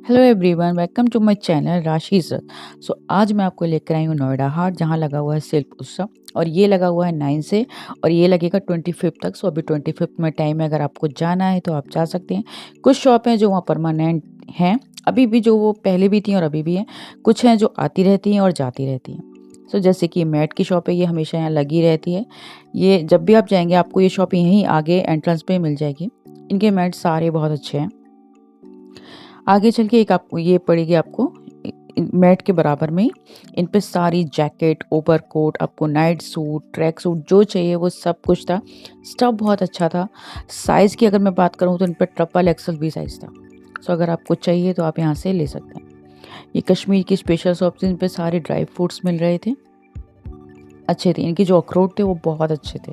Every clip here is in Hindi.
Hello everyone, welcome to my channel Rashi sir. आज मैं आपको लेकर आई हूँ नोएडा हाट, जहाँ लगा हुआ है शिल्प उत्सव। और ये लगा हुआ है 9 से और ये लगेगा 25 तक। अभी 25 में टाइम है, अगर आपको जाना है तो आप जा सकते हैं। कुछ शॉप हैं जो वहाँ परमानेंट हैं, अभी भी, जो वो पहले भी थी और अभी भी हैं। कुछ हैं जो आती रहती हैं और जाती रहती हैं। जैसे कि मैट की शॉप है, ये हमेशा यहाँ लगी रहती है। ये जब भी आप जाएंगे आपको ये शॉप यहीं आगे एंट्रेंस पे मिल जाएगी। इनके मैट सारे बहुत अच्छे हैं। आगे चल के एक आपको ये पड़ेगी, आपको मैट के बराबर में ही इन पे सारी जैकेट, ओवरकोट, आपको नाइट सूट, ट्रैक सूट जो चाहिए वो सब कुछ था। स्टफ बहुत अच्छा था। साइज़ की अगर मैं बात करूँ तो इन पे ट्रिपल एक्सल भी साइज़ था। अगर आपको चाहिए तो आप यहाँ से ले सकते हैं। ये कश्मीर की स्पेशल शॉप थी, इन पे सारे ड्राई फ्रूट्स मिल रहे थे, अच्छे थे। इनके जो अखरोट थे वो बहुत अच्छे थे।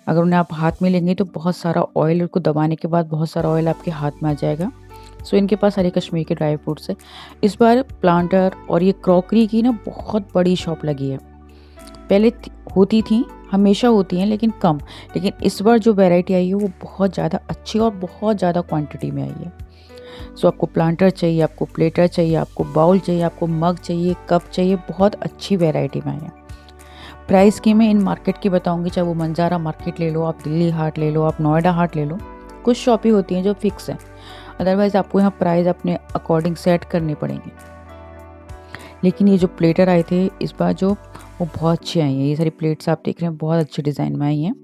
अगर उन्हें आप हाथ में लेंगे तो बहुत सारा ऑयल, को दबाने के बाद बहुत सारा ऑयल आपके हाथ में आ जाएगा। इनके पास सारे कश्मीर के ड्राई फ्रूट्स है। इस बार प्लांटर और ये क्रॉकरी की ना बहुत बड़ी शॉप लगी है। पहले होती थी, हमेशा होती हैं लेकिन कम। लेकिन इस बार जो वैरायटी आई है वो बहुत ज़्यादा अच्छी और बहुत ज़्यादा क्वांटिटी में आई है। आपको प्लांटर चाहिए, आपको प्लेटर चाहिए, आपको बाउल चाहिए, आपको मग चाहिए, कप चाहिए, बहुत अच्छी वैरायटी में आई है। प्राइस की मैं इन मार्केट की बताऊंगी, चाहे वो मंजारा मार्केट ले लो, आप दिल्ली हाट ले लो, आप नोएडा हाट ले लो। कुछ शॉपें होती हैं जो फिक्स हैं, अदरवाइज आपको यहाँ प्राइस अपने अकॉर्डिंग सेट करने पड़ेंगे। लेकिन ये जो प्लेटर आए थे इस बार, जो वो बहुत अच्छे आई हैं। ये सारी प्लेट्स आप देख रहे हैं बहुत अच्छे डिज़ाइन में आई हैं।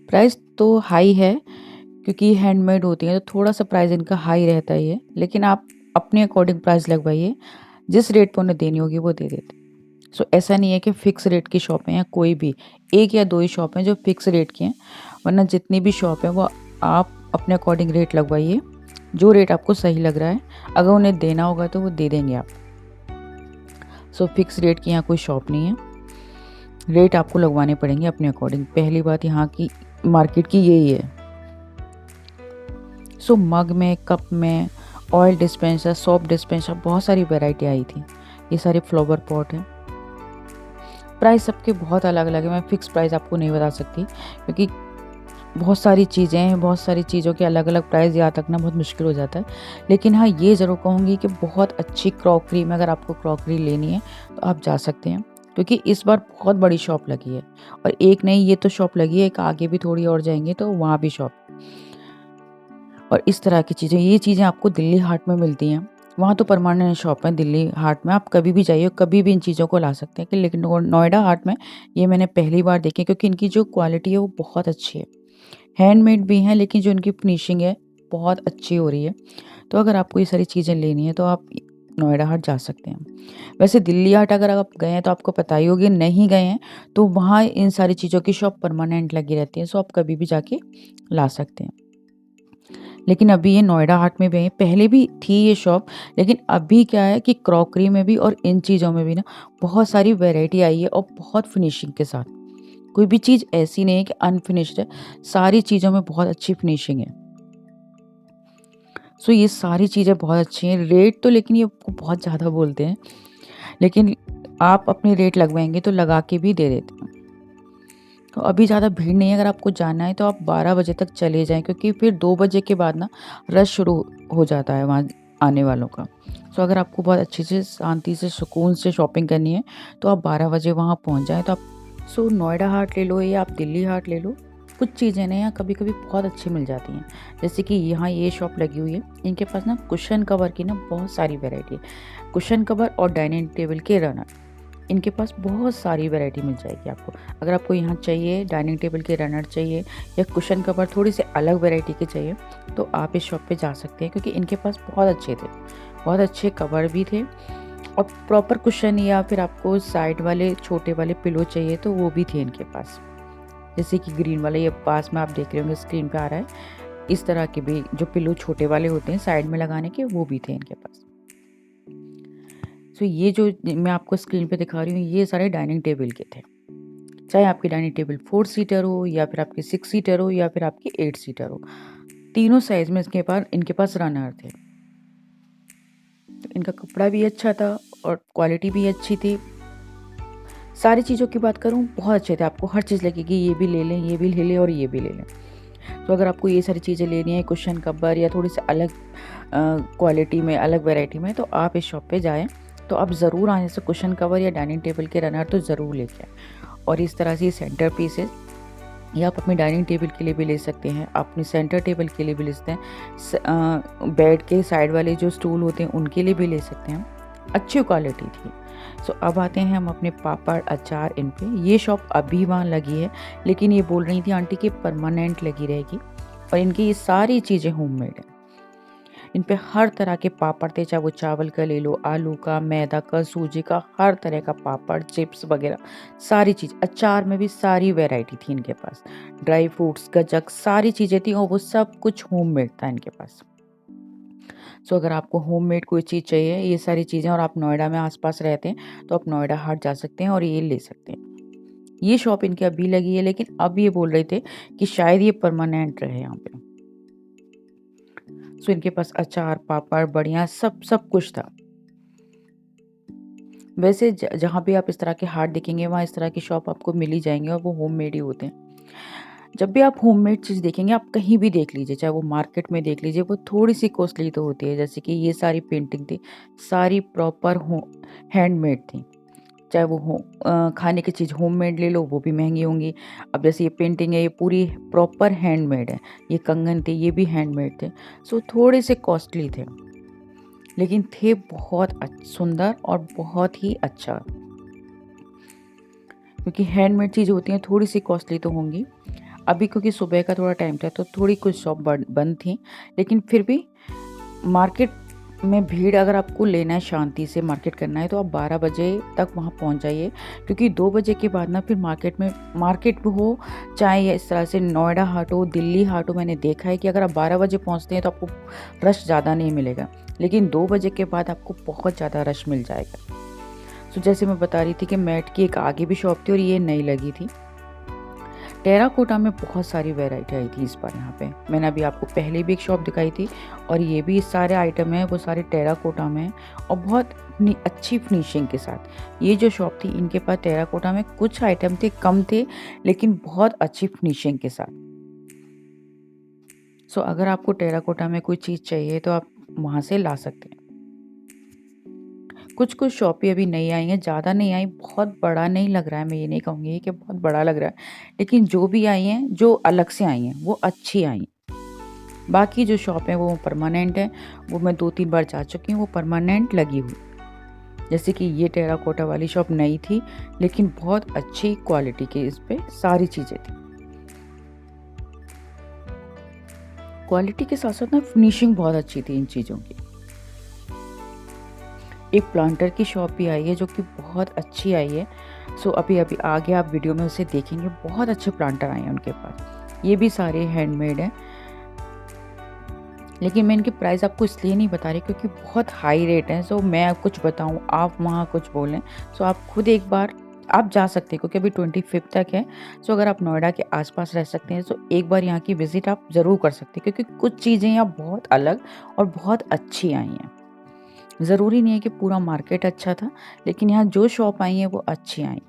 प्राइस तो हाई है क्योंकि हैंडमेड होती हैं, तो थोड़ा सा प्राइस इनका हाई रहता ही है। लेकिन आप अपने अकॉर्डिंग प्राइस लगवाइए, जिस रेट पर उन्हें देनी होगी वो दे देते। ऐसा नहीं है कि फिक्स रेट की शॉप है, या कोई भी एक या दो ही शॉप हैं जो फिक्स रेट की हैं, वरना जितनी भी शॉप है वो आप अपने अकॉर्डिंग रेट लगवाइए, जो रेट आपको सही लग रहा है। अगर उन्हें देना होगा तो वो दे देंगे आप। फिक्स रेट की यहाँ कोई शॉप नहीं है, रेट आपको लगवाने पड़ेंगे अपने अकॉर्डिंग। पहली बात यहाँ की मार्केट की यही है। मग में, कप में, ऑयल डिस्पेंसर, सोप डिस्पेंसर, बहुत सारी वैरायटी आई थी। ये सारे फ्लावर पॉट हैं। प्राइस सबके बहुत अलग अलग है, मैं फ़िक्स प्राइस आपको नहीं बता सकती क्योंकि बहुत सारी चीज़ें हैं, बहुत सारी चीज़ों के अलग अलग प्राइस याद रखना बहुत मुश्किल हो जाता है। लेकिन हाँ, ये ज़रूर कहूँगी कि बहुत अच्छी क्रॉकरी में, अगर आपको क्रॉकरी लेनी है तो आप जा सकते हैं, क्योंकि इस बार बहुत बड़ी शॉप लगी है। और एक नहीं, ये तो शॉप लगी है, एक आगे भी थोड़ी और जाएंगे तो वहाँ भी शॉप। और इस तरह की चीज़ें, ये चीज़ें आपको दिल्ली हाट में मिलती हैं। वहाँ तो परमानेंट शॉप है दिल्ली हाट में, आप कभी भी जाइए, कभी भी इन चीज़ों को ला सकते हैं। लेकिन नोएडा हाट में ये मैंने पहली बार देखी, क्योंकि इनकी जो क्वालिटी है वो बहुत अच्छी है। हैंडमेड भी हैं, लेकिन जो इनकी फिनिशिंग है बहुत अच्छी हो रही है। तो अगर आपको ये सारी चीज़ें लेनी है तो आप नोएडा हाट जा सकते हैं। वैसे दिल्ली हाट अगर आप गए हैं तो आपको पता ही होगी, नहीं गए हैं तो वहाँ इन सारी चीज़ों की शॉप परमानेंट लगी रहती है। आप कभी भी जाके ला सकते हैं। लेकिन अभी ये नोएडा हाट में भी है, पहले भी थी ये शॉप। लेकिन अभी क्या है कि क्रॉकरी में भी और इन चीज़ों में भी ना बहुत सारी वैरायटी आई है, और बहुत फिनिशिंग के साथ। कोई भी चीज़ ऐसी नहीं है कि अनफिनिश्ड है, सारी चीज़ों में बहुत अच्छी फिनिशिंग है। ये सारी चीज़ें बहुत अच्छी हैं। रेट तो लेकिन ये बहुत ज़्यादा बोलते हैं, लेकिन आप अपने रेट लगवाएंगे तो लगा के भी दे देते हैं। तो अभी ज़्यादा भीड़ नहीं है, अगर आपको जाना है तो आप 12 बजे तक चले जाएं, क्योंकि फिर 2 बजे के बाद ना रश शुरू हो जाता है वहाँ आने वालों का। अगर आपको बहुत अच्छे से, शांति से, सुकून से शॉपिंग करनी है तो आप 12 बजे वहाँ पहुँच जाएँ। तो आप नोएडा हाट ले लो या आप दिल्ली हाट ले लो, कुछ चीज़ें ना यहाँ कभी कभी बहुत अच्छी मिल जाती हैं। जैसे कि यहाँ ये शॉप लगी हुई है, इनके पास ना कुशन कवर की ना बहुत सारी वैरायटी है। कुशन कवर और डाइनिंग टेबल के रनर, इनके पास बहुत सारी वैरायटी मिल जाएगी आपको। अगर आपको यहाँ चाहिए डाइनिंग टेबल के रनर चाहिए या कुशन कवर थोड़ी सी अलग वैरायटी के चाहिए, तो आप इस शॉप पे जा सकते हैं, क्योंकि इनके पास बहुत अच्छे थे, बहुत अच्छे कवर भी थे। और प्रॉपर कुशन, या फिर आपको साइड वाले छोटे वाले पिलो चाहिए तो वो भी थे इनके पास। जैसे कि ग्रीन वाला, ये पास में आप देख रहे होंगे स्क्रीन पे आ रहा है, इस तरह के भी जो पिलो छोटे वाले होते हैं साइड में लगाने के, वो भी थे इनके पास। ये जो मैं आपको स्क्रीन पे दिखा रही हूँ, ये सारे डाइनिंग टेबल के थे। चाहे आपकी डाइनिंग टेबल 4 सीटर हो, या फिर आपकी 6 सीटर हो, या फिर आपकी 8 सीटर हो, तीनों साइज में इनके पास रनर थे। तो इनका कपड़ा भी अच्छा था और क्वालिटी भी अच्छी थी। सारी चीज़ों की बात करूँ, बहुत अच्छे थे। आपको हर चीज़ लगेगी, ये भी ले लें, ये भी ले लें और ये भी ले लें। अगर आपको ये सारी चीज़ें लेनी है, कुशन कवर या थोड़ी सी अलग क्वालिटी में, अलग वैरायटी में, तो आप इस शॉप पे जाएँ। तो आप ज़रूर आने से कुशन कवर या डाइनिंग टेबल के रनर तो ज़रूर लेके आएँ। और इस तरह से ये सेंटर पीसेस ये आप अपनी डाइनिंग टेबल के लिए भी ले सकते हैं, आप अपनी सेंटर टेबल के लिए भी ले सकते हैं, बेड के साइड वाले जो स्टूल होते हैं उनके लिए भी ले सकते हैं। अच्छी क्वालिटी थी। सो अब आते हैं हम अपने पापड़ अचार इन पे। ये शॉप अभी वहाँ लगी है, लेकिन ये बोल रही थी आंटी कि परमानेंट लगी रहेगी, और इनकी ये सारी चीज़ें होममेड हैं। इन पे हर तरह के पापड़ थे, चाहे वो चावल का ले लो, आलू का, मैदा का, सूजी का, हर तरह का पापड़, चिप्स वगैरह सारी चीज़। अचार में भी सारी वैरायटी थी इनके पास, ड्राई फ्रूट्स, गज्जक, सारी चीज़ें थी, और वो सब कुछ होममेड था इनके पास। सो अगर आपको होममेड कोई चीज़ चाहिए, ये सारी चीज़ें, और आप नोएडा में आसपास रहते हैं, तो आप नोएडा हाट जा सकते हैं और ये ले सकते हैं। ये शॉप इनकी अभी लगी है, लेकिन अब ये बोल रहे थे कि शायद ये परमानेंट रहे यहाँ पे। सो इनके पास अचार, पापड़, बड़ियाँ, सब कुछ था। वैसे जहाँ भी आप इस तरह के हाट देखेंगे, वहाँ इस तरह की शॉप आपको मिल ही जाएंगे, और वो होममेड ही होते हैं। जब भी आप होममेड चीज़ देखेंगे, आप कहीं भी देख लीजिए, चाहे वो मार्केट में देख लीजिए, वो थोड़ी सी कॉस्टली तो होती है। जैसे कि ये सारी पेंटिंग थी, सारी प्रॉपर हैंडमेड थी। चाहे वो खाने की चीज़ होममेड ले लो, वो भी महंगी होंगी। अब जैसे ये पेंटिंग है, ये पूरी प्रॉपर हैंडमेड है। ये कंगन थे, ये भी हैंडमेड थे। सो थोड़े से कॉस्टली थे, लेकिन थे बहुत सुंदर और बहुत ही अच्छा। क्योंकि हैंडमेड चीज़ होती हैं, थोड़ी सी कॉस्टली तो होंगी। अभी क्योंकि सुबह का थोड़ा टाइम था, तो थोड़ी कुछ शॉप बंद थी, लेकिन फिर भी मार्केट में भीड़, अगर आपको लेना है, शांति से मार्केट करना है, तो आप 12 बजे तक वहाँ पहुँच जाइए। क्योंकि 2 बजे के बाद ना फिर मार्केट में हो, चाहे इस तरह से नोएडा हाट हो, दिल्ली हाट हो, मैंने देखा है कि अगर आप 12 बजे पहुँचते हैं तो आपको रश ज़्यादा नहीं मिलेगा, लेकिन 2 बजे के बाद आपको बहुत ज़्यादा रश मिल जाएगा। तो जैसे मैं बता रही थी कि मैट की एक आगे भी शॉप थी, और ये नई लगी थी। टेराकोटा में बहुत सारी वैरायटी आई थी इस बार यहाँ पे। मैंने अभी आपको पहले भी एक शॉप दिखाई थी, और ये भी सारे आइटम हैं वो सारे टेराकोटा में, और बहुत अच्छी फिनिशिंग के साथ। ये जो शॉप थी, इनके पास टेराकोटा में कुछ आइटम थे, कम थे, लेकिन बहुत अच्छी फिनिशिंग के साथ। सो अगर आपको टेराकोटा में कोई चीज़ चाहिए, तो आप वहाँ से ला सकते हैं। कुछ शॉपें अभी नई आई हैं, ज़्यादा नहीं आई, बहुत बड़ा नहीं लग रहा है, मैं ये नहीं कहूँगी कि बहुत बड़ा लग रहा है, लेकिन जो भी आई हैं, जो अलग से आई हैं, वो अच्छी आई हैं। बाकी जो शॉप हैं वो परमानेंट है, वो मैं 2-3 बार जा चुकी हूँ, वो परमानेंट लगी हुई। जैसे कि ये टेराकोटा वाली शॉप नई थी, लेकिन बहुत अच्छी क्वालिटी की इस पे सारी चीज़ें थी। क्वालिटी के साथ साथ ना फिनिशिंग बहुत अच्छी थी इन चीज़ों की। एक प्लांटर की शॉप भी आई है, जो कि बहुत अच्छी आई है। सो अभी आगे आप वीडियो में उसे देखेंगे, बहुत अच्छे प्लांटर आए हैं उनके पास। ये भी सारे हैंडमेड हैं, लेकिन मैं इनके प्राइस आपको इसलिए नहीं बता रही क्योंकि बहुत हाई रेट है। सो मैं कुछ बताऊं, आप वहाँ कुछ बोलें, सो आप खुद एक बार आप जा सकते हैं, क्योंकि अभी 25 तक है। सो अगर आप नोएडा के आसपास रह सकते हैं, तो एक बार यहाँ की विजिट आप ज़रूर कर सकते हैं, क्योंकि कुछ चीज़ें यहाँ बहुत अलग और बहुत अच्छी आई हैं। ज़रूरी नहीं है कि पूरा मार्केट अच्छा था, लेकिन यहाँ जो शॉप आई है वो अच्छी आई।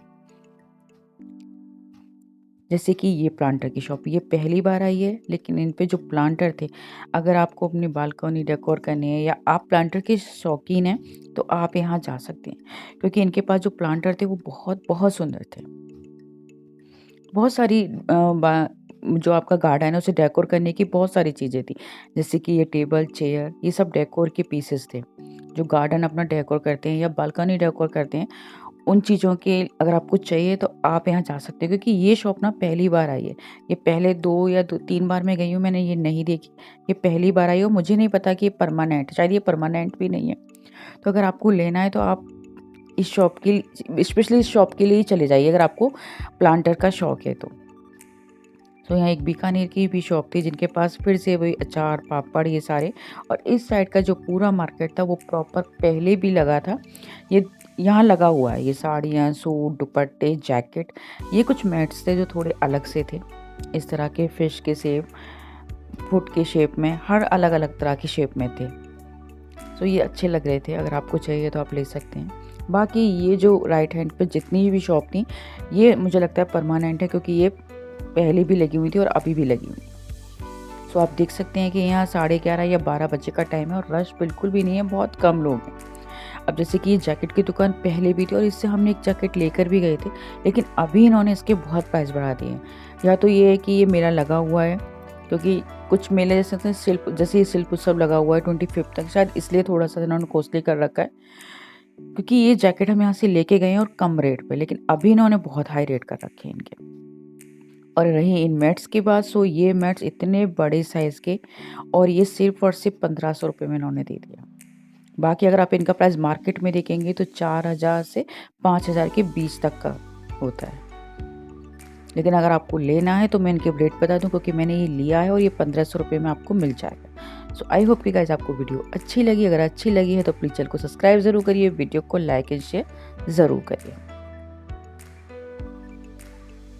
जैसे कि ये प्लांटर की शॉप, ये पहली बार आई है, लेकिन इन पे जो प्लांटर थे, अगर आपको अपनी बालकनी डेकोर करनी है या आप प्लांटर के शौकीन हैं, तो आप यहाँ जा सकते हैं, क्योंकि इनके पास जो प्लांटर थे वो बहुत बहुत सुंदर थे। बहुत सारी जो आपका गार्डन है उसे डेकोर करने की बहुत सारी चीज़ें थी। जैसे कि ये टेबल, चेयर, ये सब डेकोर के पीसेस थे, जो गार्डन अपना डेकोर करते हैं या बालकनी डेकोर करते हैं। उन चीज़ों के अगर आपको चाहिए, तो आप यहाँ जा सकते हो, क्योंकि ये शॉप ना पहली बार आई है। ये पहले 2 या 3 बार मैं गई हूँ, मैंने ये नहीं देखी। ये पहली बार आई है, मुझे नहीं पता कि ये परमानेंट, शायद ये परमानेंट भी नहीं है। तो अगर आपको लेना है, तो आप इस शॉप की, स्पेशली इस शॉप के लिए ही चले जाइए, अगर आपको प्लांटर का शौक है तो। तो यहाँ एक बीकानेर की भी शॉप थी, जिनके पास फिर से वही अचार, पापड़, ये सारे। और इस साइड का जो पूरा मार्केट था, वो प्रॉपर पहले भी लगा था। ये यहाँ लगा हुआ है, ये साड़ियाँ, सूट, दुपट्टे, जैकेट। ये कुछ मैट्स थे जो थोड़े अलग से थे, इस तरह के फिश के शेप, फुट के शेप में, हर अलग अलग तरह की शेप में थे। तो ये अच्छे लग रहे थे, अगर आपको चाहिए तो आप ले सकते हैं। बाकी ये जो राइट हैंड पे जितनी भी शॉप थी, ये मुझे लगता है परमानेंट है, क्योंकि ये पहले भी लगी हुई थी और अभी भी लगी हुई। सो आप देख सकते हैं कि यहाँ 11:30 या 12 बजे का टाइम है और रश बिल्कुल भी नहीं है, बहुत कम लोग हैं। अब जैसे कि ये जैकेट की दुकान पहले भी थी और इससे हमने एक जैकेट लेकर भी गए थे, लेकिन अभी इन्होंने इसके बहुत प्राइस बढ़ा दिए हैं। या तो ये है कि ये मेला लगा हुआ है, क्योंकि कुछ मेले जैसे होते हैं शिल्प, जैसे ये शिल्प उत्सव लगा हुआ है 25 तक, शायद इसलिए थोड़ा-सा इन्होंने कॉस्टली कर रखा है। क्योंकि ये जैकेट हम यहाँ से लेके गए हैं और कम रेट पे, लेकिन अभी इन्होंने बहुत हाई रेट कर रखे हैं इनके। और रही इन मैट्स की बात, सो ये मैट्स इतने बड़े साइज़ के और ये सिर्फ़ और सिर्फ़ 1500 रुपए में इन्होंने दे दिया। बाकी अगर आप इनका प्राइस मार्केट में देखेंगे तो 4000 से 5000 के बीच तक का होता है। लेकिन अगर आपको लेना है तो मैं इनके रेट बता दूँ, क्योंकि मैंने ये लिया है और ये 1500 रुपए में आपको मिल जाएगा। सो आई होप कि गाइस आपको वीडियो अच्छी लगी। अगर अच्छी लगी है तो प्लीज़ चैनल को सब्सक्राइब ज़रूर करिए, वीडियो को लाइक एंड शेयर ज़रूर करिए।